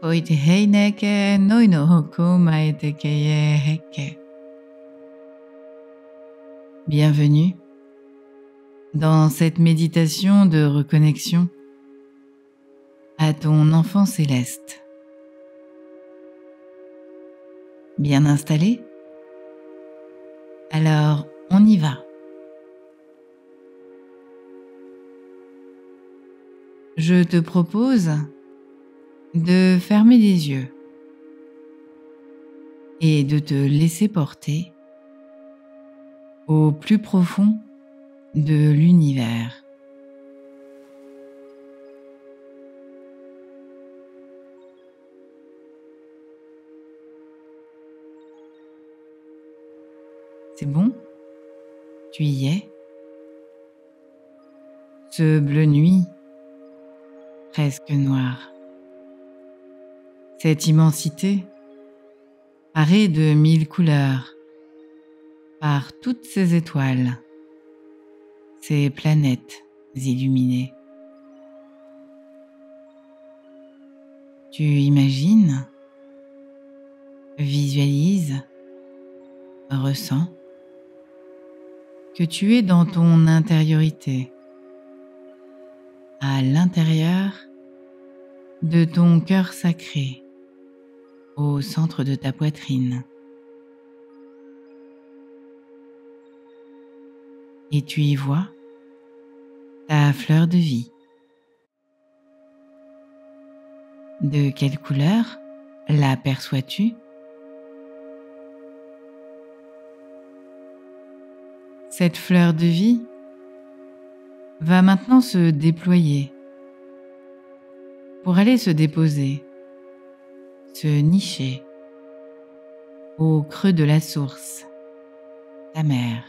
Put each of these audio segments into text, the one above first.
Koite heineke noino hoku maete keye heke. Bienvenue dans cette méditation de reconnexion à ton enfant céleste. Bien installé? Alors, on y va. Je te propose de fermer les yeux et de te laisser porter au plus profond de l'univers. C'est bon? Tu y es? Ce bleu nuit, presque noir. Cette immensité, parée de 1000 couleurs, par toutes ces étoiles, ces planètes illuminées. Tu imagines, visualises, ressens que tu es dans ton intériorité, à l'intérieur de ton cœur sacré, au centre de ta poitrine. Et tu y vois ta fleur de vie. De quelle couleur l'aperçois-tu? Cette fleur de vie va maintenant se déployer pour aller se déposer, se nicher au creux de la source, ta mère.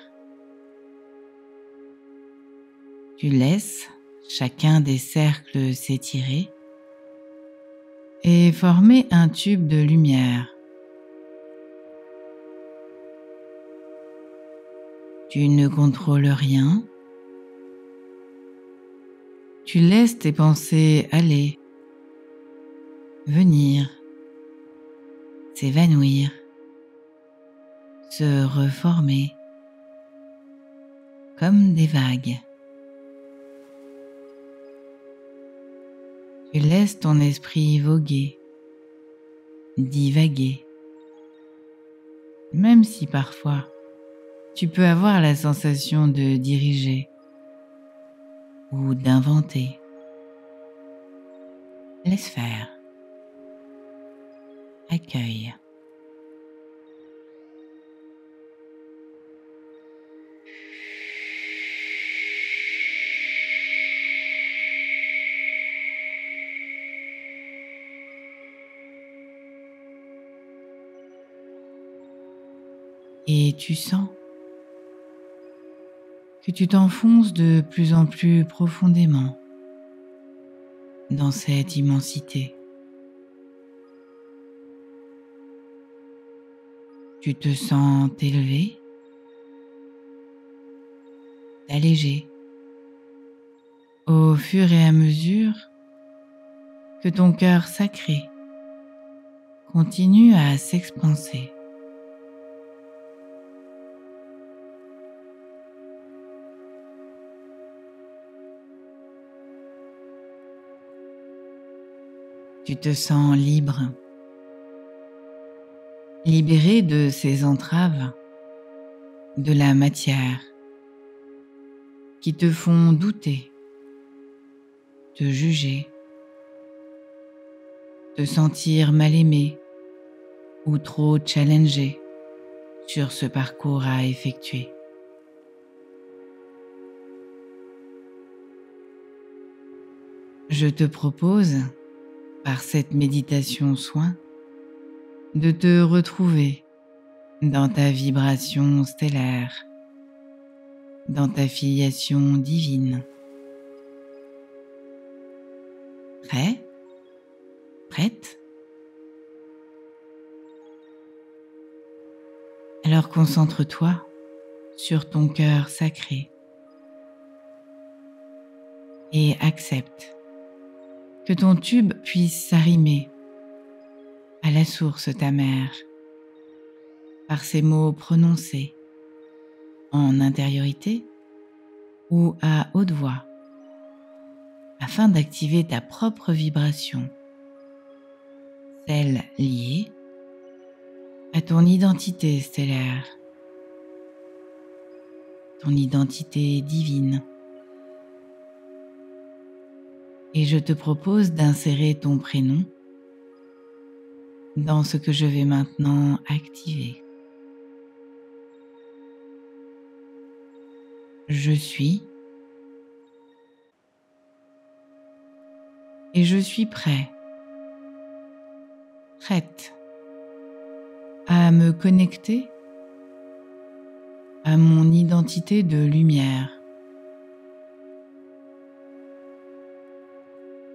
Tu laisses chacun des cercles s'étirer et former un tube de lumière. Tu ne contrôles rien. Tu laisses tes pensées aller, venir, s'évanouir, se reformer comme des vagues. Tu laisses ton esprit voguer, divaguer, même si parfois tu peux avoir la sensation de diriger ou d'inventer. Laisse faire. Accueille. Et tu sens que tu t'enfonces de plus en plus profondément dans cette immensité. Tu te sens t'élever, t'alléger au fur et à mesure que ton cœur sacré continue à s'expanser. Tu te sens libre, libéré de ces entraves, de la matière qui te font douter, te juger, te sentir mal aimé ou trop challengé sur ce parcours à effectuer. Je te propose, par cette méditation soin, de te retrouver dans ta vibration stellaire, dans ta filiation divine. Prêt? Prête? Alors concentre-toi sur ton cœur sacré et accepte que ton tube puisse s'arrimer à la source ta mère, par ces mots prononcés, en intériorité ou à haute voix, afin d'activer ta propre vibration, celle liée à ton identité stellaire, ton identité divine. Et je te propose d'insérer ton prénom dans ce que je vais maintenant activer. Je suis et je suis prêt, prête à me connecter à mon identité de lumière,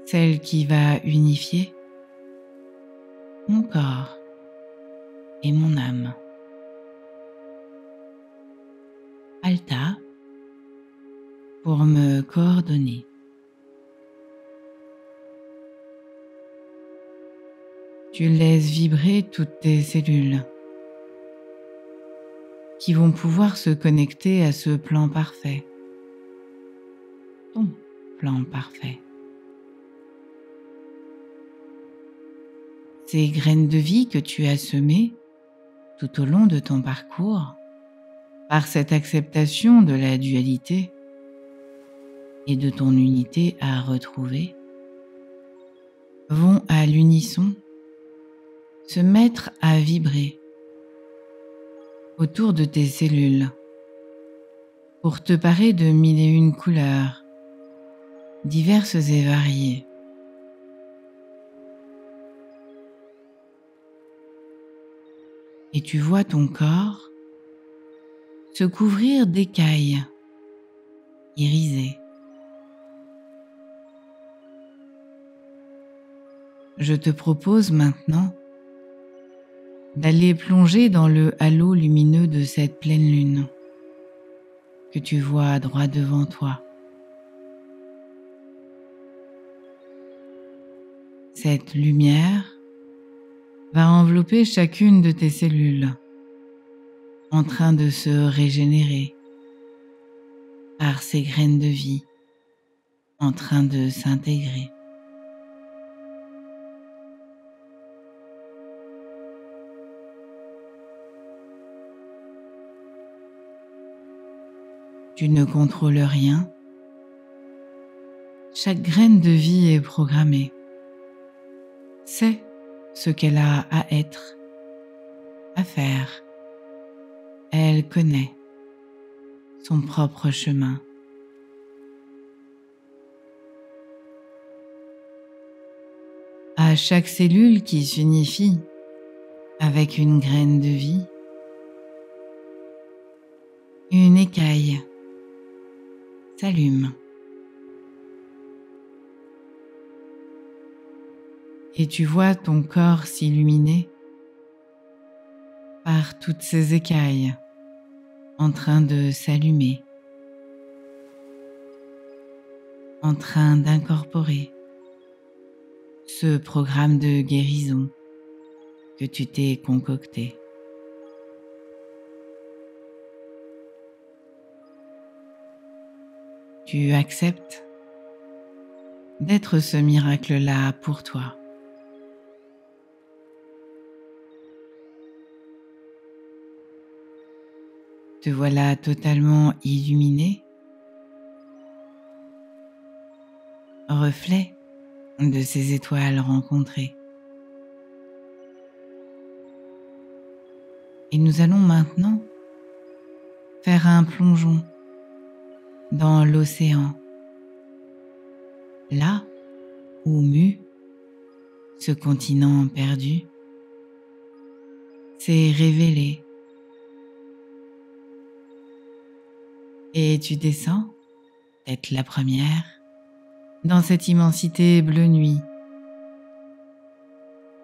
celle qui va unifier mon corps et mon âme. Alta pour me coordonner. Tu laisses vibrer toutes tes cellules qui vont pouvoir se connecter à ce plan parfait, ton plan parfait. Ces graines de vie que tu as semées tout au long de ton parcours, par cette acceptation de la dualité et de ton unité à retrouver, vont à l'unisson se mettre à vibrer autour de tes cellules pour te parer de mille et une couleurs diverses et variées. Et tu vois ton corps se couvrir d'écailles irisées. Je te propose maintenant d'aller plonger dans le halo lumineux de cette pleine lune que tu vois droit devant toi. Cette lumière va envelopper chacune de tes cellules, en train de se régénérer par ces graines de vie, en train de s'intégrer. Tu ne contrôles rien. Chaque graine de vie est programmée. C'est ce qu'elle a à être, à faire. Elle connaît son propre chemin. À chaque cellule qui s'unifie avec une graine de vie, une écaille s'allume. Et tu vois ton corps s'illuminer par toutes ces écailles en train de s'allumer, en train d'incorporer ce programme de guérison que tu t'es concocté. Tu acceptes d'être ce miracle-là pour toi. Te voilà totalement illuminé, reflet de ces étoiles rencontrées. Et nous allons maintenant faire un plongeon dans l'océan, là où mue ce continent perdu s'est révélé. Et tu descends, tête la première, dans cette immensité bleu nuit.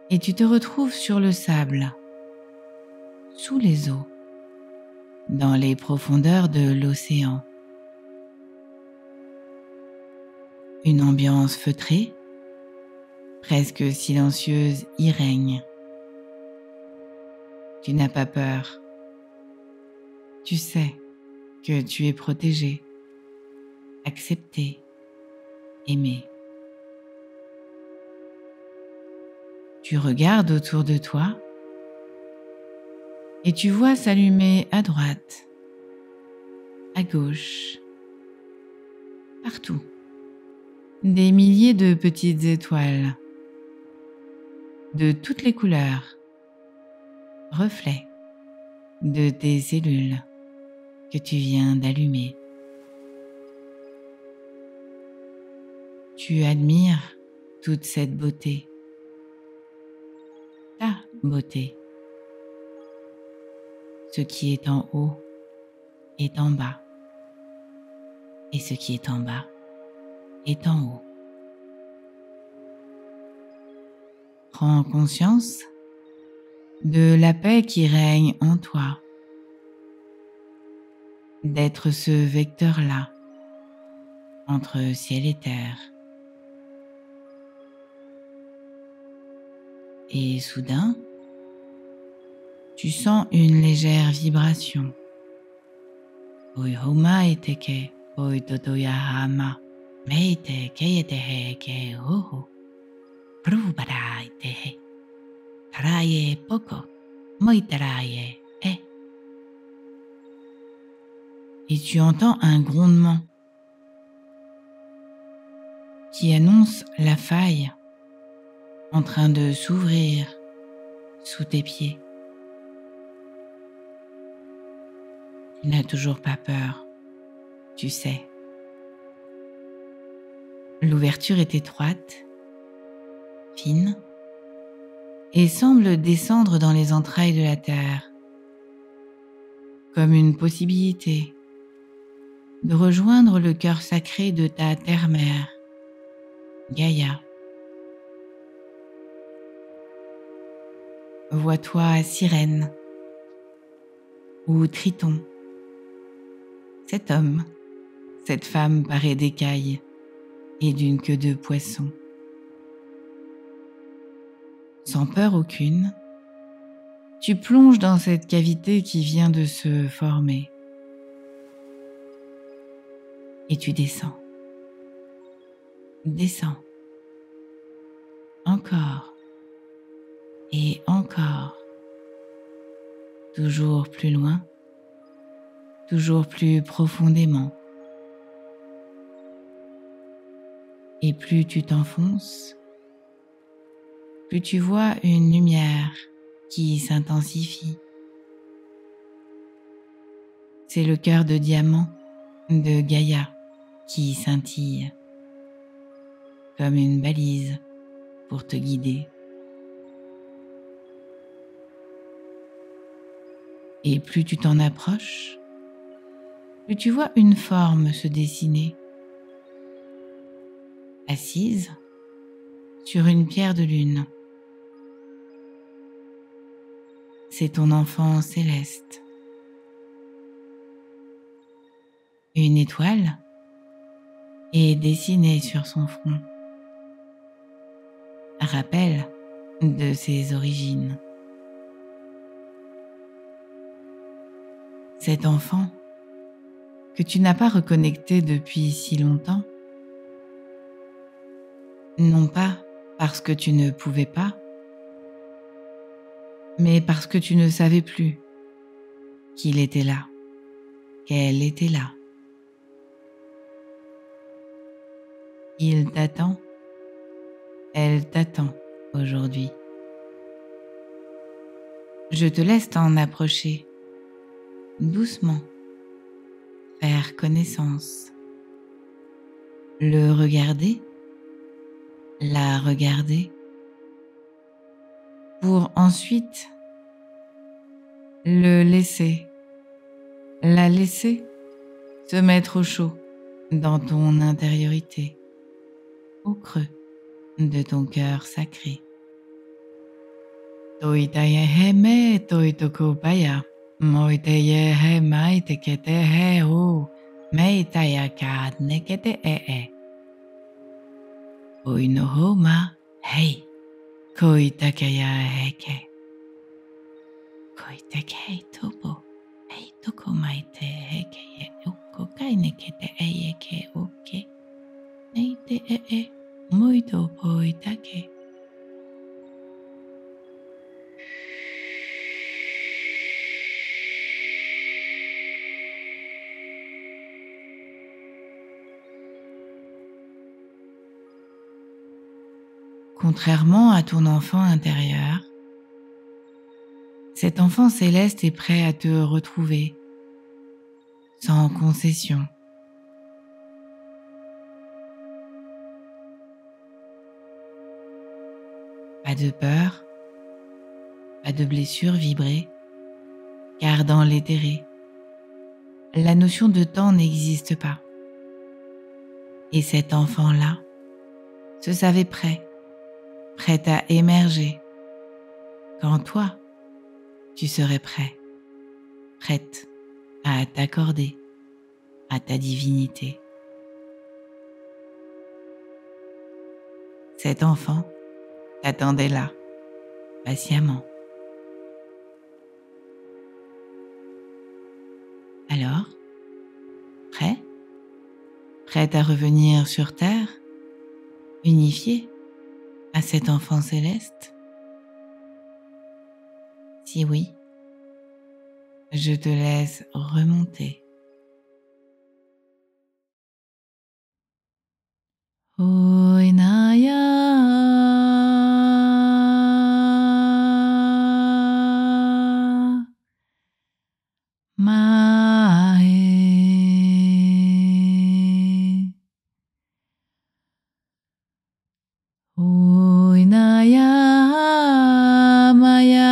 Et tu te retrouves sur le sable, sous les eaux, dans les profondeurs de l'océan. Une ambiance feutrée, presque silencieuse, y règne Tu n'as pas peur. Tu sais que tu es protégé, accepté, aimé. Tu regardes autour de toi et tu vois s'allumer à droite, à gauche, partout, des milliers de petites étoiles de toutes les couleurs, reflets de tes cellules que tu viens d'allumer. Tu admires toute cette beauté, ta beauté. Ce qui est en haut est en bas, et ce qui est en bas est en haut. Prends conscience de la paix qui règne en toi, d'être ce vecteur-là entre ciel et terre. Et soudain, tu sens une légère vibration. Oihoma eteke, oitotoyahama, meite keyetehe ke oho, prubara etehe, taraye poko, moitaraye e. Et tu entends un grondement qui annonce la faille en train de s'ouvrir sous tes pieds. Tu n'as toujours pas peur, tu sais. L'ouverture est étroite, fine, et semble descendre dans les entrailles de la terre, comme une possibilité de rejoindre le cœur sacré de ta terre-mère, Gaïa. Vois-toi Sirène ou Triton, cet homme, cette femme parée d'écailles et d'une queue de poisson. Sans peur aucune, tu plonges dans cette cavité qui vient de se former. Et tu descends. Descends. Encore. Et encore. Toujours plus loin. Toujours plus profondément. Et plus tu t'enfonces, plus tu vois une lumière qui s'intensifie. C'est le cœur de diamant de Gaïa qui scintille, comme une balise pour te guider. Et plus tu t'en approches, plus tu vois une forme se dessiner, assise sur une pierre de lune. C'est ton enfant céleste. Une étoile est dessinée sur son front. Rappel de ses origines. Cet enfant que tu n'as pas reconnecté depuis si longtemps, non pas parce que tu ne pouvais pas, mais parce que tu ne savais plus qu'il était là, qu'elle était là. Il t'attend, elle t'attend aujourd'hui. Je te laisse t'en approcher, doucement, faire connaissance, le regarder, la regarder, pour ensuite le laisser, la laisser se mettre au chaud dans ton intériorité, au creux de ton cœur sacré. Toitaya heme toitokopaya, moitaya hema tekete he o, meitaya kad nekete e. Oinohoma hei, koitakaya heke. Poitake hei topo. Hei toko maite heke e uko kaine ke te eie ke oke. Nei te e muito poitake. Contrairement à ton enfant intérieur, cet enfant céleste est prêt à te retrouver, sans concession. Pas de peur, pas de blessure vibrée, car dans l'éthéré, la notion de temps n'existe pas. Et cet enfant-là se savait prêt à émerger, quand toi, tu serais prête à t'accorder à ta divinité. Cet enfant t'attendait là, patiemment. Alors, prête à revenir sur Terre, unifiée à cet enfant céleste? Si oui, je te laisse remonter. Oinaya Mae Oinaya Maya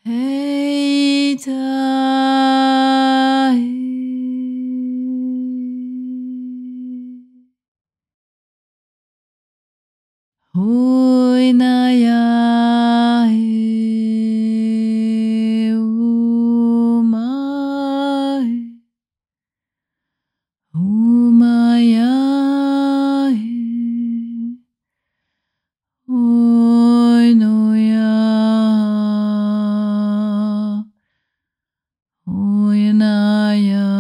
Oinaya Umaya Oinoya Oinaya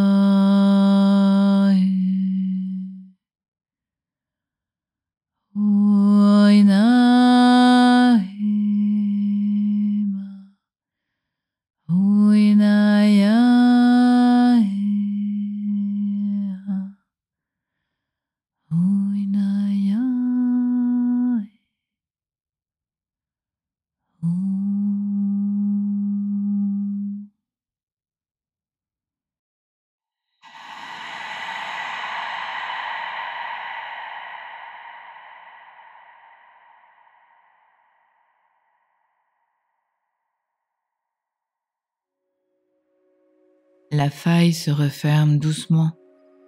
La faille se referme doucement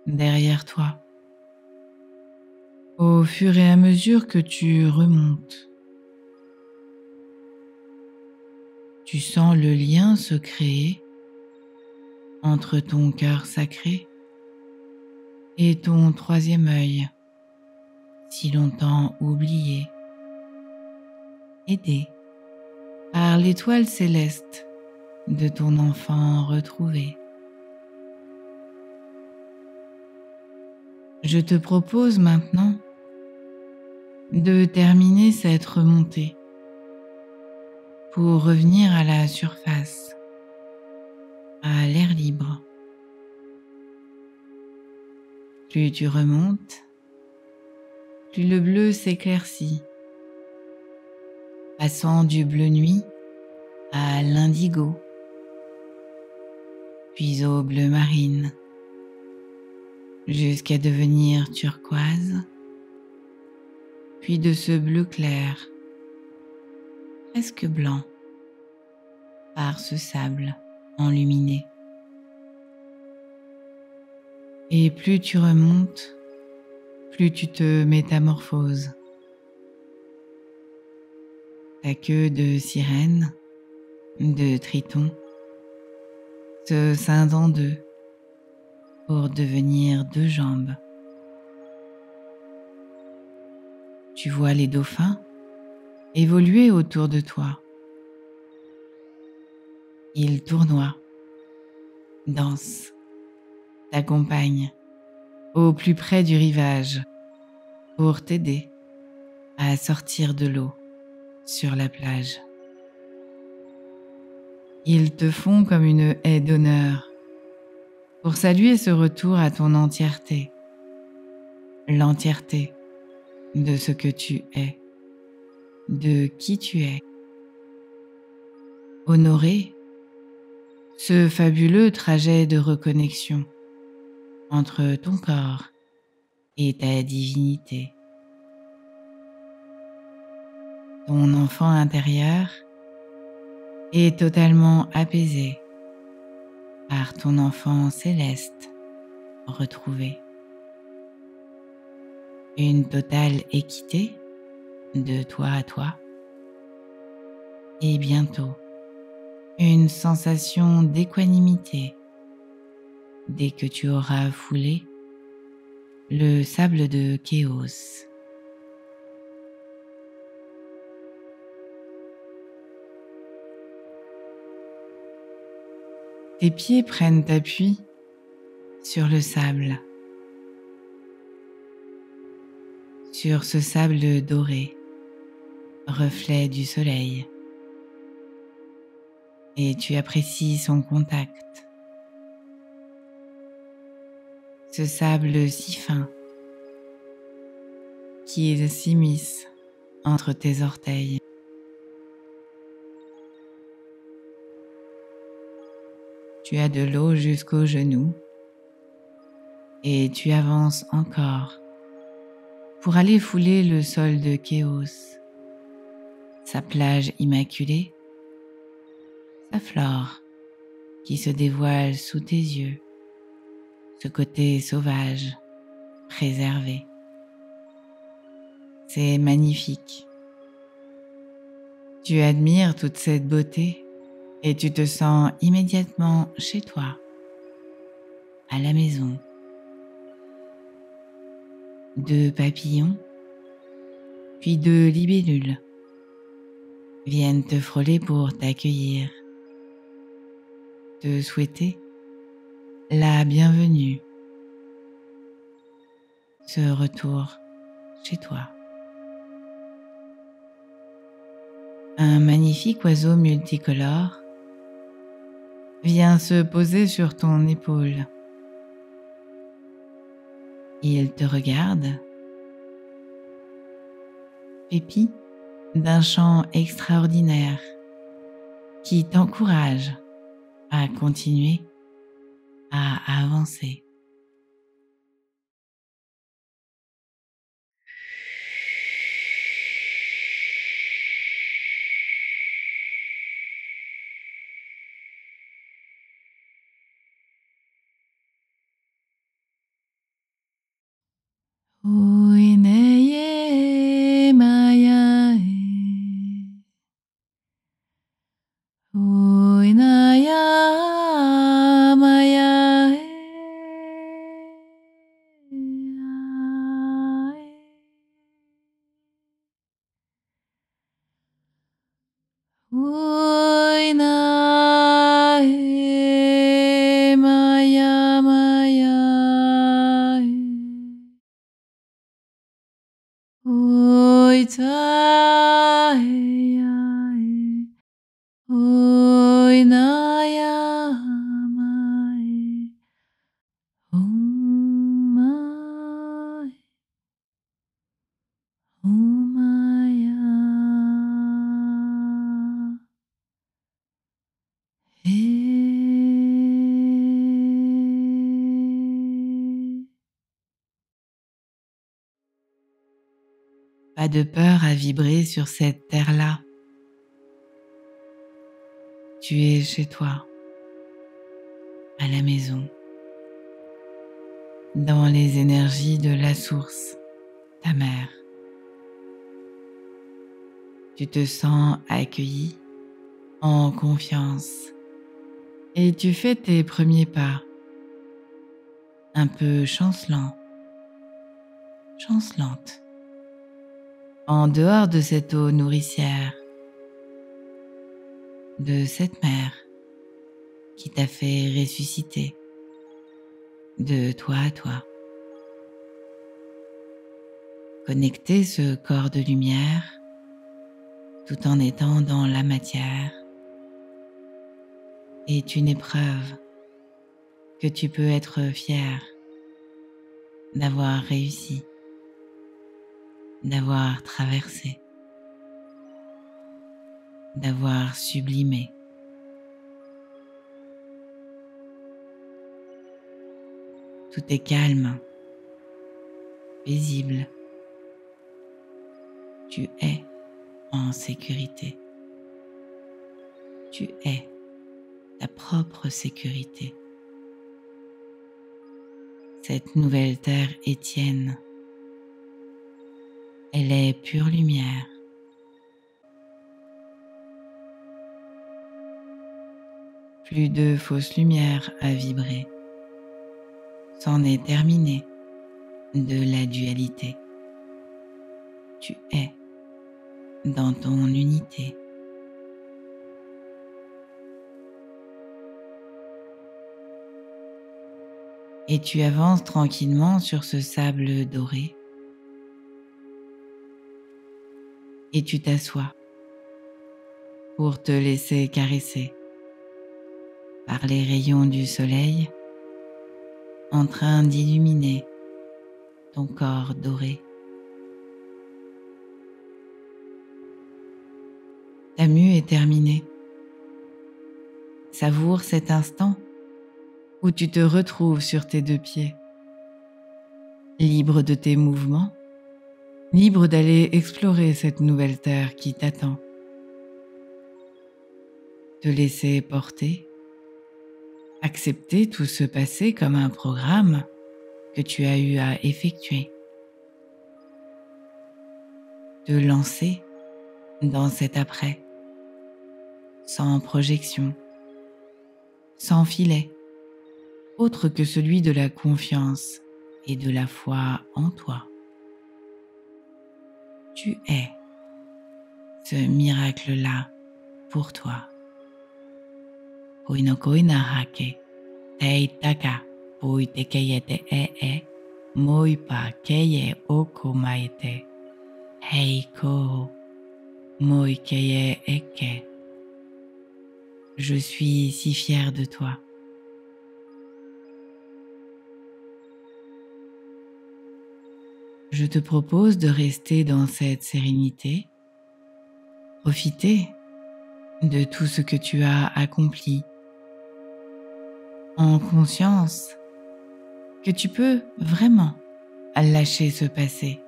derrière toi. Au fur et à mesure que tu remontes, tu sens le lien se créer entre ton cœur sacré et ton troisième œil, si longtemps oublié, aidé par l'étoile céleste de ton enfant retrouvé. Je te propose maintenant de terminer cette remontée pour revenir à la surface, à l'air libre. Plus tu remontes, plus le bleu s'éclaircit, passant du bleu nuit à l'indigo, puis au bleu marine, jusqu'à devenir turquoise, puis de ce bleu clair, presque blanc, par ce sable enluminé. Et plus tu remontes, plus tu te métamorphoses. Ta queue de sirène, de triton, se scinde en deux pour devenir 2 jambes. Tu vois les dauphins évoluer autour de toi. Ils tournoient, dansent, t'accompagnent au plus près du rivage pour t'aider à sortir de l'eau sur la plage. Ils te font comme une haie d'honneur pour saluer ce retour à ton entièreté, l'entièreté de ce que tu es, de qui tu es. Honorer ce fabuleux trajet de reconnexion entre ton corps et ta divinité. Ton enfant intérieur est totalement apaisé par ton enfant céleste retrouvé. Une totale équité de toi à toi et bientôt une sensation d'équanimité dès que tu auras foulé le sable de Kéos. Tes pieds prennent appui sur le sable, sur ce sable doré, reflet du soleil, et tu apprécies son contact. Ce sable si fin qui s'immisce entre tes orteils. Tu as de l'eau jusqu'aux genoux et tu avances encore pour aller fouler le sol de Kéos, sa plage immaculée, sa flore qui se dévoile sous tes yeux, ce côté sauvage, préservé. C'est magnifique. Tu admires toute cette beauté et tu te sens immédiatement chez toi, à la maison. 2 papillons, puis 2 libellules viennent te frôler pour t'accueillir, te souhaiter la bienvenue, ce retour chez toi. Un magnifique oiseau multicolore vient se poser sur ton épaule. Il te regarde, pépi d'un chant extraordinaire qui t'encourage à continuer à avancer. Uineye maya uinaya maya uinaye maya maya Oitae, oinayamae, omae, omaya. Pas de peur à vibrer sur cette terre-là. Tu es chez toi, à la maison, dans les énergies de la source, ta mère. Tu te sens accueilli, en confiance, et tu fais tes premiers pas un peu chancelant, chancelante, en dehors de cette eau nourricière, de cette mer qui t'a fait ressusciter, de toi à toi. Connecter ce corps de lumière tout en étant dans la matière est une épreuve que tu peux être fier d'avoir réussi, d'avoir traversé, d'avoir sublimé. Tout est calme, paisible. Tu es en sécurité. Tu es ta propre sécurité. Cette nouvelle terre est tienne. Elle est pure lumière. Plus de fausses lumières à vibrer. C'en est terminé de la dualité. Tu es dans ton unité. Et tu avances tranquillement sur ce sable doré. Et tu t'assois pour te laisser caresser par les rayons du soleil en train d'illuminer ton corps doré. Ta mue est terminée. Savoure cet instant où tu te retrouves sur tes deux pieds, libre de tes mouvements, libre d'aller explorer cette nouvelle terre qui t'attend. Te laisser porter, accepter tout ce passé comme un programme que tu as eu à effectuer. Te lancer dans cet après, sans projection, sans filet, autre que celui de la confiance et de la foi en toi. Tu es ce miracle-là pour toi. Koinokoina hake, teitaka, puitekeyete moipa keye oko maete, heiko, moikeye eke. Je suis si fière de toi. Je te propose de rester dans cette sérénité, profiter de tout ce que tu as accompli, en conscience que tu peux vraiment lâcher ce passé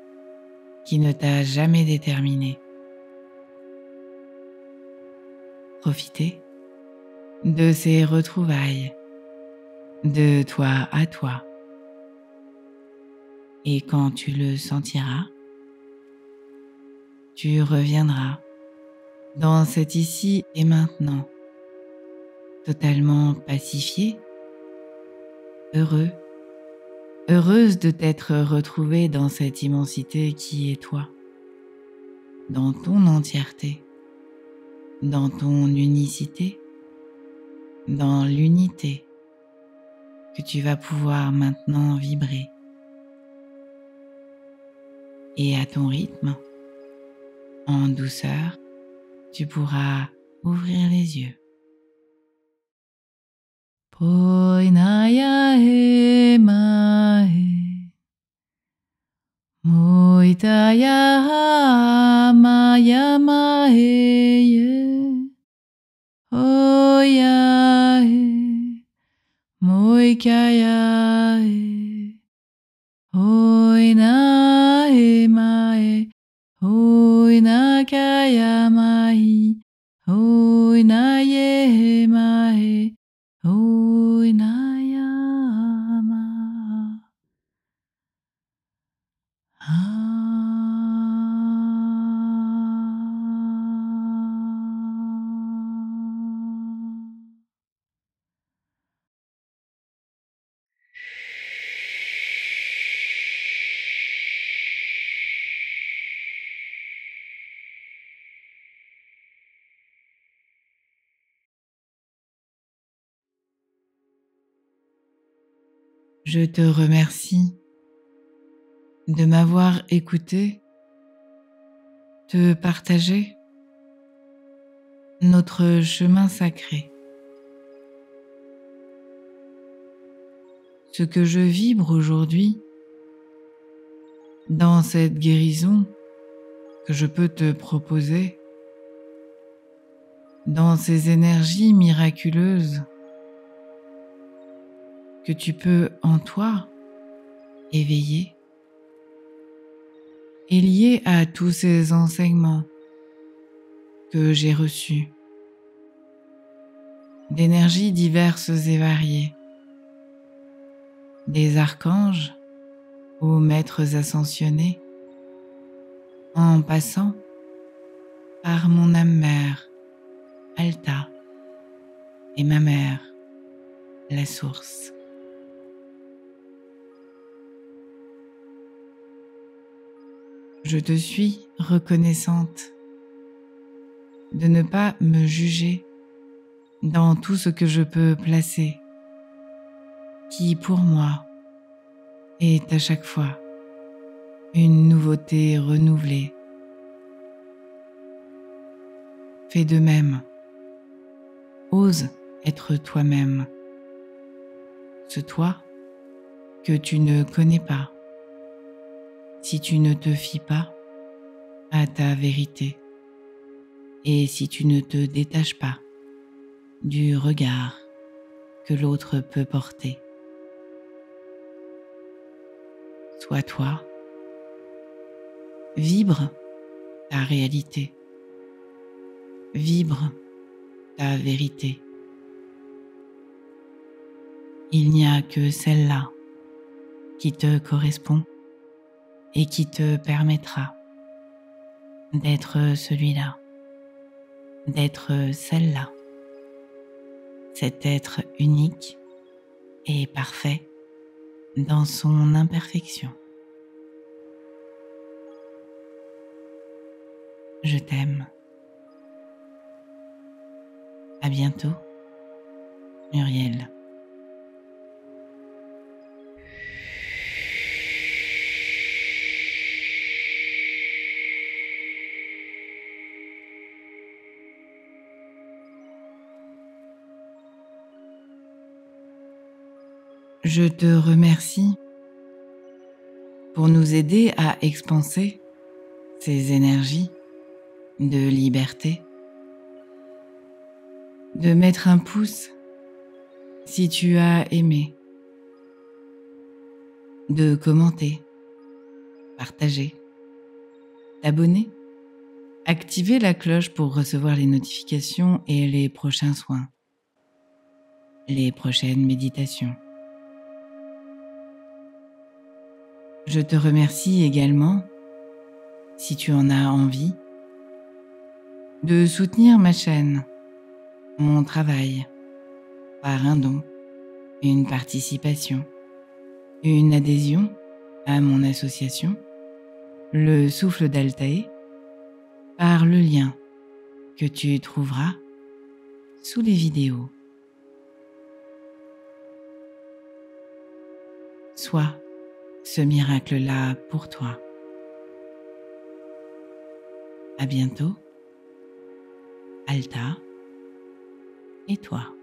qui ne t'a jamais déterminé. Profiter de ces retrouvailles, de toi à toi. Et quand tu le sentiras, tu reviendras dans cet ici et maintenant, totalement pacifié, heureux, heureuse de t'être retrouvée dans cette immensité qui est toi, dans ton entièreté, dans ton unicité, dans l'unité que tu vas pouvoir maintenant vibrer. Et à ton rythme, en douceur, tu pourras ouvrir les yeux. Poinaya he mae, moitaya maya mae ye, oya he, moikaya he, oina he mae, oina kaya mai, oina ye mae, oinayama. Je te remercie de m'avoir écouté, de partager notre chemin sacré. Ce que je vibre aujourd'hui dans cette guérison que je peux te proposer, dans ces énergies miraculeuses que tu peux en toi éveiller, est lié à tous ces enseignements que j'ai reçus, d'énergies diverses et variées, des archanges aux maîtres ascensionnés, en passant par mon âme mère, Alta, et ma mère, la source. Je te suis reconnaissante de ne pas me juger dans tout ce que je peux placer, qui pour moi est à chaque fois une nouveauté renouvelée. Fais de même. Ose être toi-même, ce toi que tu ne connais pas, si tu ne te fies pas à ta vérité et si tu ne te détaches pas du regard que l'autre peut porter. Sois toi, vibre ta réalité, vibre ta vérité. Il n'y a que celle-là qui te correspond et qui te permettra d'être celui-là, d'être celle-là, cet être unique et parfait dans son imperfection. Je t'aime. À bientôt, Muriel. Je te remercie pour nous aider à expanser ces énergies de liberté, de mettre un pouce si tu as aimé, de commenter, partager, t'abonner, activer la cloche pour recevoir les notifications et les prochains soins, les prochaines méditations. Je te remercie également, si tu en as envie, de soutenir ma chaîne, mon travail, par un don, une participation, une adhésion à mon association, le Souffle d'Altaï, par le lien que tu trouveras sous les vidéos. Sois ce miracle-là pour toi. À bientôt, Alta et toi.